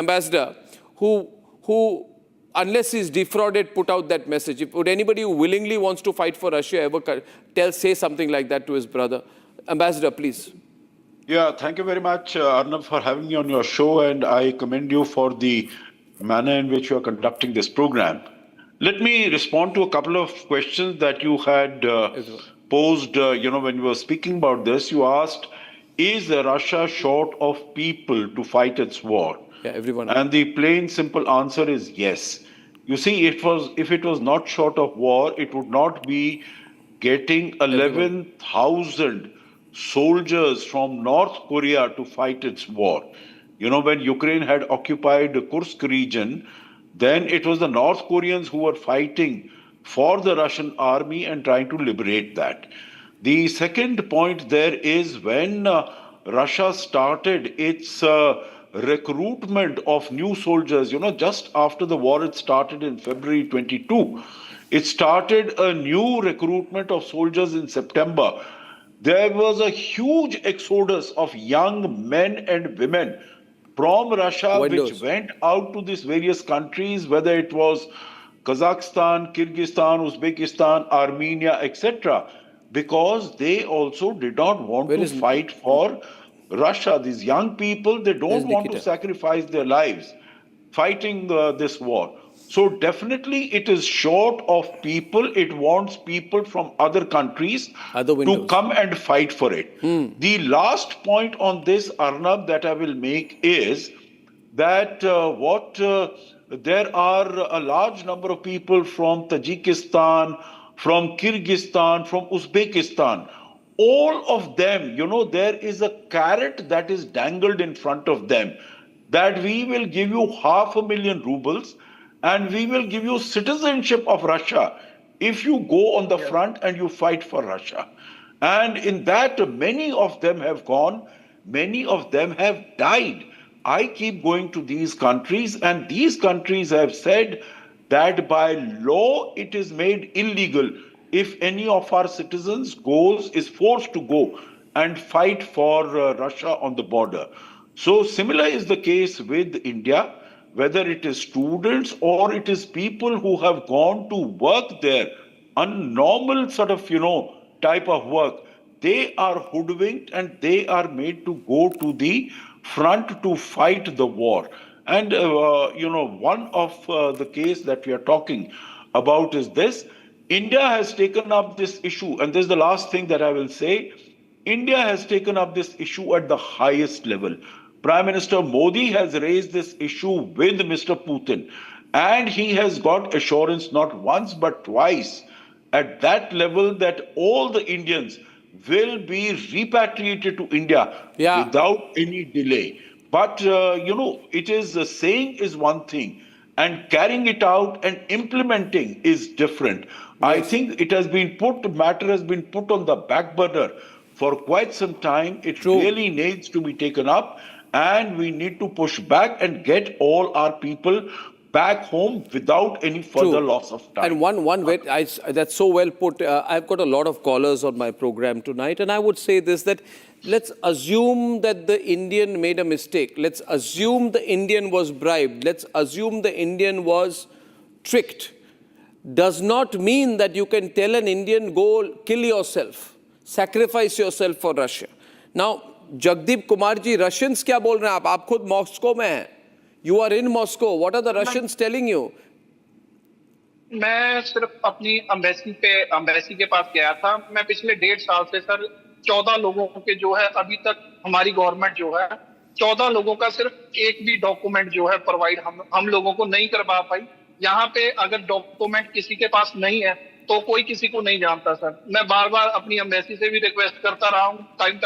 ambassador who unless he's defrauded, put out that message. Would anybody who willingly wants to fight for Russia ever say something like that to his brother? Ambassador, please. Yeah, thank you very much, Arnab, for having me on your show, and I commend you for the manner in which you are conducting this program. Let me respond to a couple of questions that you had posed, when you were speaking about this. You asked, is Russia short of people to fight its war? Yeah, everyone. And the plain, simple answer is yes. You see, if it was not short of war, it would not be getting 11,000 soldiers from North Korea to fight its war. When Ukraine had occupied the Kursk region, then it was the North Koreans who were fighting for the Russian army and trying to liberate that. The second point there is when Russia started its recruitment of new soldiers, just after the war had started in February 22, it started a new recruitment of soldiers in September. There was a huge exodus of young men and women from Russia, which went out to these various countries, whether it was Kazakhstan, Kyrgyzstan, Uzbekistan, Armenia, etc., because they also did not want to fight for Russia. These young people, they don't want to sacrifice their lives fighting this war. So definitely it is short of people. It wants people from other countries to come and fight for it. The last point on this, Arnab, that I will make is that there are a large number of people from Tajikistan, from Kyrgyzstan, from Uzbekistan. All of them, there is a carrot that is dangled in front of them, that we will give you 500,000 rubles and we will give you citizenship of Russia if you go on the front and you fight for Russia. And in that, many of them have gone, many of them have died. I keep going to these countries, and these countries have said that by law it is made illegal if any of our citizens is forced to go and fight for Russia on the border. So similar is the case with India, whether it is students or it is people who have gone to work there, a normal sort of, type of work. They are hoodwinked and they are made to go to the front to fight the war. And, one of the case that we are talking about is this. India has taken up this issue, and this is the last thing that I will say. India has taken up this issue at the highest level. Prime Minister Modi has raised this issue with Mr. Putin, and he has got assurance not once but twice at that level that all the Indians will be repatriated to India without any delay. But, it is saying is one thing, and carrying it out and implementing is different. I think matter has been put on the back burner for quite some time. It really needs to be taken up, and we need to push back and get all our people back home without any further loss of time. And that's so well put. I've got a lot of callers on my program tonight, and I would say this, that let's assume that the Indian made a mistake. Let's assume the Indian was bribed. Let's assume the Indian was tricked. Does not mean that you can tell an Indian, go kill yourself, sacrifice yourself for Russia. Now, Jagdeep Kumar ji, Russians क्या बोल रहे हैं आप खुद Moscow में हैं. You are in Moscow. What are the Russians telling you? मैं सिर्फ अपनी अम्बेसी के पास गया था. मैं पिछले 1.5 साल से सर 14 लोगों के जो है अभी तक हमारी गवर्नमेंट जो है 14 लोगों का सिर्फ एक भी डॉक्यूमेंट जो है प्रोवाइड हम लोगों को नहीं करवा पाई. यहाँ पे अगर डॉक्यूमेंट किसी के पास नहीं है तो कोई किसी को नहीं जानता सर. मैं बार बार अपनी अम्बेसी से भी रिक्वेस्ट करता रहा हूँ, टाइम